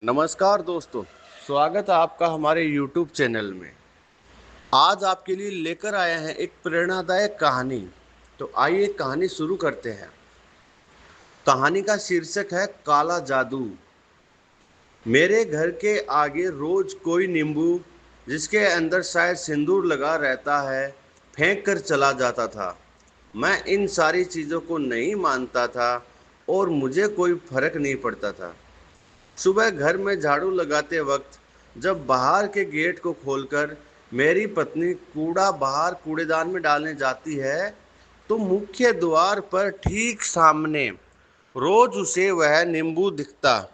नमस्कार दोस्तों, स्वागत है आपका हमारे YouTube चैनल में। आज आपके लिए लेकर आए हैं एक प्रेरणादायक कहानी। तो आइए कहानी शुरू करते हैं। कहानी का शीर्षक है काला जादू। मेरे घर के आगे रोज कोई नींबू जिसके अंदर शायद सिंदूर लगा रहता है फेंक कर चला जाता था। मैं इन सारी चीज़ों को नहीं मानता था और मुझे कोई फर्क नहीं पड़ता था। सुबह घर में झाड़ू लगाते वक्त जब बाहर के गेट को खोलकर मेरी पत्नी कूड़ा बाहर कूड़ेदान में डालने जाती है, तो मुख्य द्वार पर ठीक सामने रोज उसे वह नींबू दिखता,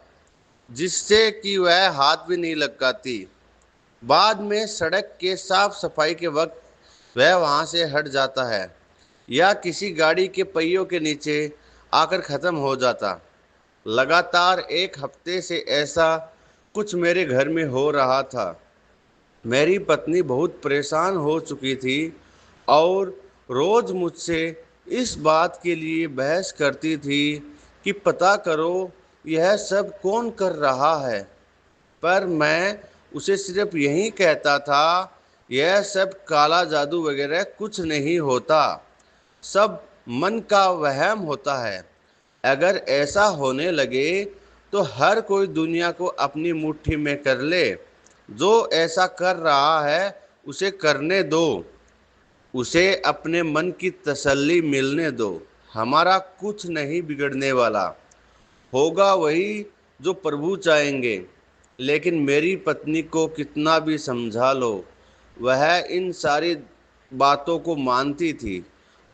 जिससे कि वह हाथ भी नहीं लगाती। बाद में सड़क के साफ सफाई के वक्त वह वहां से हट जाता है या किसी गाड़ी के पहियों के नीचे आकर खत्म हो जाता। लगातार एक हफ्ते से ऐसा कुछ मेरे घर में हो रहा था। मेरी पत्नी बहुत परेशान हो चुकी थी और रोज मुझसे इस बात के लिए बहस करती थी कि पता करो यह सब कौन कर रहा है। पर मैं उसे सिर्फ यही कहता था, यह सब काला जादू वगैरह कुछ नहीं होता, सब मन का वहम होता है। अगर ऐसा होने लगे तो हर कोई दुनिया को अपनी मुट्ठी में कर ले। जो ऐसा कर रहा है उसे करने दो, उसे अपने मन की तसल्ली मिलने दो। हमारा कुछ नहीं बिगड़ने वाला, होगा वही जो प्रभु चाहेंगे। लेकिन मेरी पत्नी को कितना भी समझा लो, वह इन सारी बातों को मानती थी।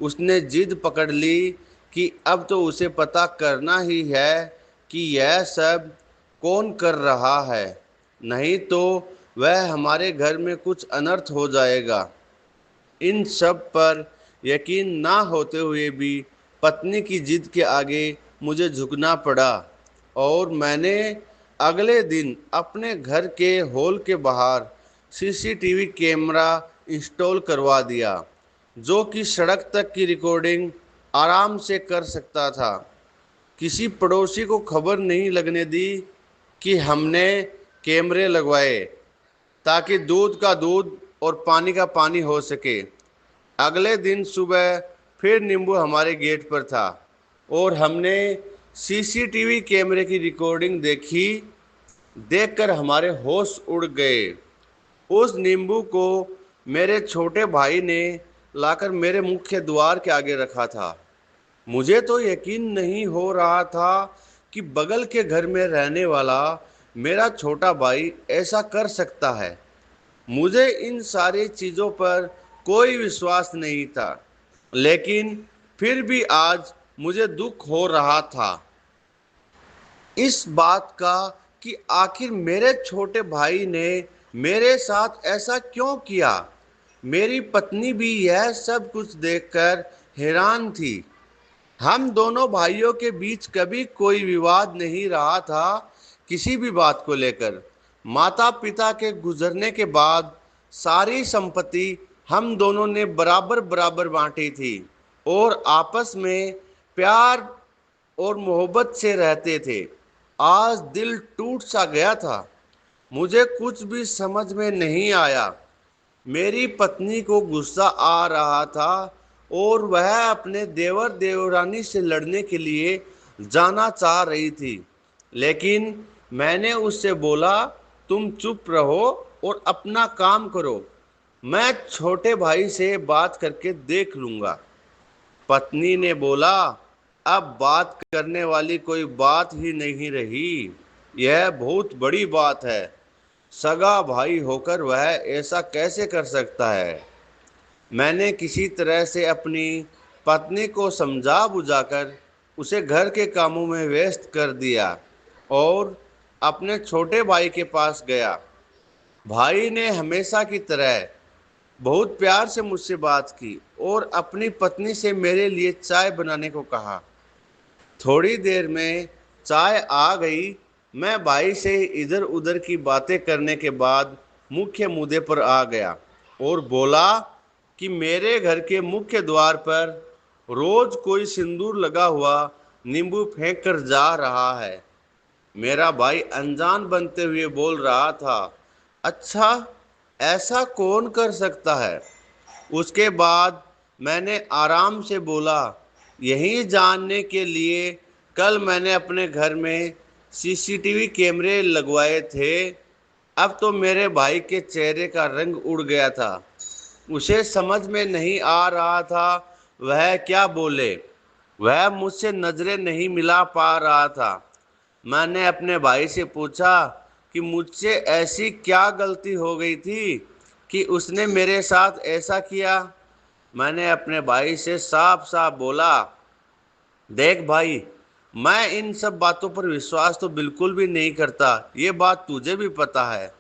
उसने जिद पकड़ ली कि अब तो उसे पता करना ही है कि यह सब कौन कर रहा है, नहीं तो वह हमारे घर में कुछ अनर्थ हो जाएगा। इन सब पर यकीन ना होते हुए भी पत्नी की जिद के आगे मुझे झुकना पड़ा और मैंने अगले दिन अपने घर के हॉल के बाहर सीसीटीवी कैमरा इंस्टॉल करवा दिया, जो कि सड़क तक की रिकॉर्डिंग आराम से कर सकता था। किसी पड़ोसी को खबर नहीं लगने दी कि हमने कैमरे लगवाए, ताकि दूध का दूध और पानी का पानी हो सके। अगले दिन सुबह फिर नींबू हमारे गेट पर था और हमने सीसीटीवी कैमरे की रिकॉर्डिंग देखी। देखकर हमारे होश उड़ गए। उस नींबू को मेरे छोटे भाई ने लाकर मेरे मुख्य द्वार के आगे रखा था। मुझे तो यकीन नहीं हो रहा था कि बगल के घर में रहने वाला मेरा छोटा भाई ऐसा कर सकता है। मुझे इन सारी चीज़ों पर कोई विश्वास नहीं था, लेकिन फिर भी आज मुझे दुख हो रहा था इस बात का कि आखिर मेरे छोटे भाई ने मेरे साथ ऐसा क्यों किया। मेरी पत्नी भी यह सब कुछ देखकर हैरान थी। हम दोनों भाइयों के बीच कभी कोई विवाद नहीं रहा था किसी भी बात को लेकर। माता पिता के गुजरने के बाद सारी संपत्ति हम दोनों ने बराबर बराबर बांटी थी और आपस में प्यार और मोहब्बत से रहते थे। आज दिल टूट सा गया था। मुझे कुछ भी समझ में नहीं आया। मेरी पत्नी को गुस्सा आ रहा था और वह अपने देवर देवरानी से लड़ने के लिए जाना चाह रही थी, लेकिन मैंने उससे बोला, तुम चुप रहो और अपना काम करो, मैं छोटे भाई से बात करके देख लूंगा। पत्नी ने बोला, अब बात करने वाली कोई बात ही नहीं रही, यह बहुत बड़ी बात है। सगा भाई होकर वह ऐसा कैसे कर सकता है। मैंने किसी तरह से अपनी पत्नी को समझा बुझाकर उसे घर के कामों में व्यस्त कर दिया और अपने छोटे भाई के पास गया। भाई ने हमेशा की तरह बहुत प्यार से मुझसे बात की और अपनी पत्नी से मेरे लिए चाय बनाने को कहा। थोड़ी देर में चाय आ गई। मैं भाई से इधर उधर की बातें करने के बाद मुख्य मुद्दे पर आ गया और बोला कि मेरे घर के मुख्य द्वार पर रोज कोई सिंदूर लगा हुआ नींबू फेंक कर जा रहा है। मेरा भाई अनजान बनते हुए बोल रहा था, अच्छा, ऐसा कौन कर सकता है? उसके बाद मैंने आराम से बोला, यही जानने के लिए कल मैंने अपने घर में सीसीटीवी कैमरे लगवाए थे। अब तो मेरे भाई के चेहरे का रंग उड़ गया था। उसे समझ में नहीं आ रहा था वह क्या बोले। वह मुझसे नजरें नहीं मिला पा रहा था। मैंने अपने भाई से पूछा कि मुझसे ऐसी क्या गलती हो गई थी कि उसने मेरे साथ ऐसा किया। मैंने अपने भाई से साफ साफ बोला, देख भाई, मैं इन सब बातों पर विश्वास तो बिल्कुल भी नहीं करता, ये बात तुझे भी पता है।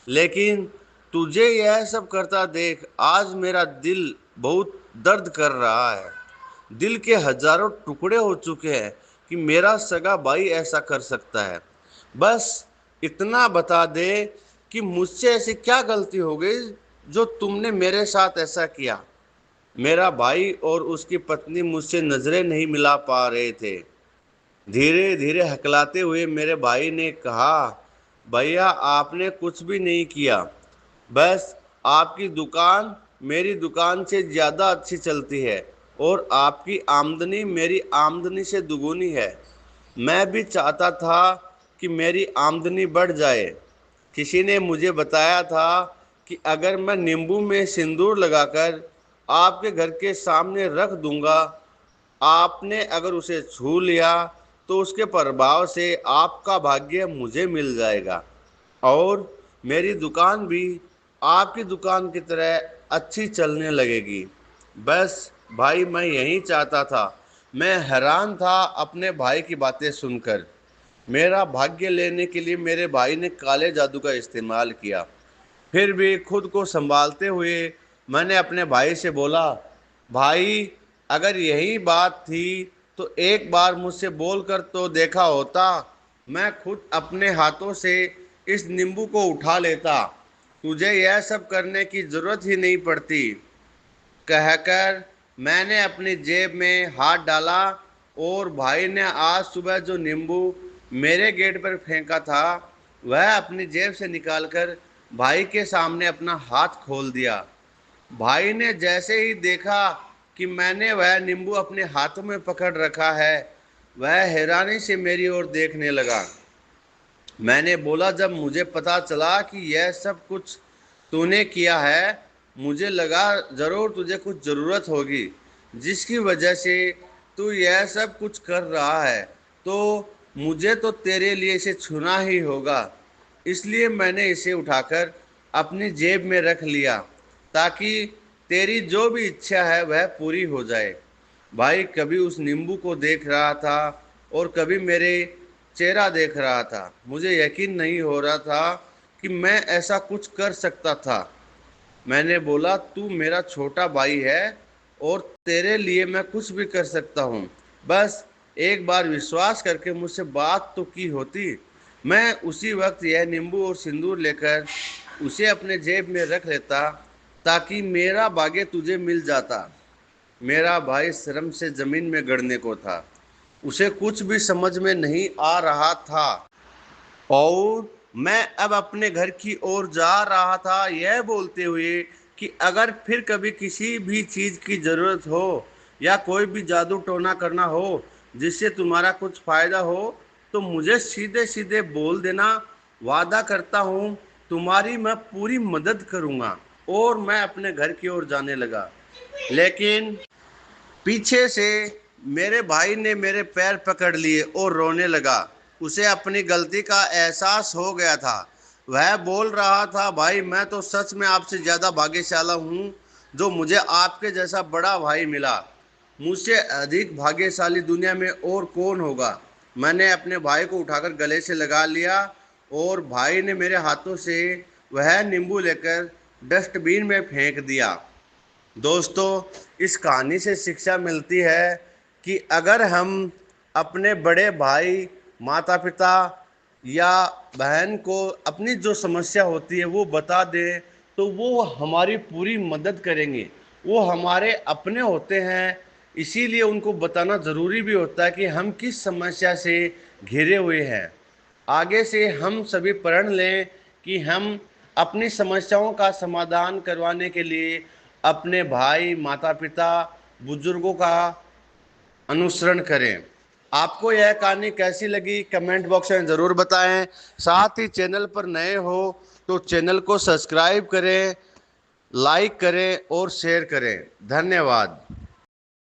लेकिन तुझे यह सब करता देख आज मेरा दिल बहुत दर्द कर रहा है। दिल के हजारों टुकड़े हो चुके हैं कि मेरा सगा भाई ऐसा कर सकता है। बस इतना बता दे कि मुझसे ऐसी क्या गलती हो गई जो तुमने मेरे साथ ऐसा किया। मेरा भाई और उसकी पत्नी मुझसे नजरें नहीं मिला पा रहे थे। धीरे धीरे हकलाते हुए मेरे भाई ने कहा, भैया आपने कुछ भी नहीं किया, बस आपकी दुकान मेरी दुकान से ज़्यादा अच्छी चलती है और आपकी आमदनी मेरी आमदनी से दुगुनी है। मैं भी चाहता था कि मेरी आमदनी बढ़ जाए। किसी ने मुझे बताया था कि अगर मैं नींबू में सिंदूर लगाकर आपके घर के सामने रख दूंगा, आपने अगर उसे छू लिया तो उसके प्रभाव से आपका भाग्य मुझे मिल जाएगा और मेरी दुकान भी आपकी दुकान की तरह अच्छी चलने लगेगी। बस भाई मैं यही चाहता था। मैं हैरान था अपने भाई की बातें सुनकर। मेरा भाग्य लेने के लिए मेरे भाई ने काले जादू का इस्तेमाल किया। फिर भी खुद को संभालते हुए मैंने अपने भाई से बोला, भाई, अगर यही बात थी तो एक बार मुझसे बोल कर तो देखा होता। मैं खुद अपने हाथों से इस नींबू को उठा लेता। तुझे यह सब करने की जरूरत ही नहीं पड़ती। कहकर मैंने अपनी जेब में हाथ डाला और भाई ने आज सुबह जो नींबू मेरे गेट पर फेंका था वह अपनी जेब से निकालकर भाई के सामने अपना हाथ खोल दिया। भाई ने जैसे ही देखा कि मैंने वह नींबू अपने हाथों में पकड़ रखा है, वह हैरानी से मेरी ओर देखने लगा। मैंने बोला, जब मुझे पता चला कि यह सब कुछ तूने किया है, मुझे लगा जरूर तुझे कुछ ज़रूरत होगी जिसकी वजह से तू यह सब कुछ कर रहा है। तो मुझे तो तेरे लिए इसे छूना ही होगा। इसलिए मैंने इसे उठाकर अपनी जेब में रख लिया ताकि तेरी जो भी इच्छा है वह पूरी हो जाए। भाई कभी उस नींबू को देख रहा था और कभी मेरे चेहरा देख रहा था। मुझे यकीन नहीं हो रहा था कि मैं ऐसा कुछ कर सकता था। मैंने बोला, तू मेरा छोटा भाई है और तेरे लिए मैं कुछ भी कर सकता हूँ। बस एक बार विश्वास करके मुझसे बात तो की होती। मैं उसी वक्त यह नींबू और सिंदूर लेकर उसे अपने जेब में रख लेता ताकि मेरा भाग्य तुझे मिल जाता। मेरा भाई शर्म से जमीन में गड़ने को था। उसे कुछ भी समझ में नहीं आ रहा था और मैं अब अपने घर की ओर जा रहा था यह बोलते हुए कि अगर फिर कभी किसी भी चीज़ की ज़रूरत हो या कोई भी जादू टोना करना हो जिससे तुम्हारा कुछ फ़ायदा हो तो मुझे सीधे सीधे बोल देना। वादा करता हूँ तुम्हारी मैं पूरी मदद करूँगा। और मैं अपने घर की ओर जाने लगा, लेकिन पीछे से मेरे भाई ने मेरे पैर पकड़ लिए और रोने लगा। उसे अपनी गलती का एहसास हो गया था। वह बोल रहा था, भाई मैं तो सच में आपसे ज़्यादा भाग्यशाली हूँ जो मुझे आपके जैसा बड़ा भाई मिला। मुझसे अधिक भाग्यशाली दुनिया में और कौन होगा। मैंने अपने भाई को उठाकर गले से लगा लिया और भाई ने मेरे हाथों से वह नींबू लेकर डस्टबिन में फेंक दिया। दोस्तों, इस कहानी से शिक्षा मिलती है कि अगर हम अपने बड़े भाई, माता पिता या बहन को अपनी जो समस्या होती है वो बता दें तो वो हमारी पूरी मदद करेंगे। वो हमारे अपने होते हैं, इसीलिए उनको बताना ज़रूरी भी होता है कि हम किस समस्या से घिरे हुए हैं। आगे से हम सभी प्रण लें कि हम अपनी समस्याओं का समाधान करवाने के लिए अपने भाई, माता पिता, बुजुर्गों का अनुसरण करें। आपको यह कहानी कैसी लगी कमेंट बॉक्स में ज़रूर बताएं। साथ ही चैनल पर नए हो तो चैनल को सब्सक्राइब करें, लाइक करें और शेयर करें। धन्यवाद।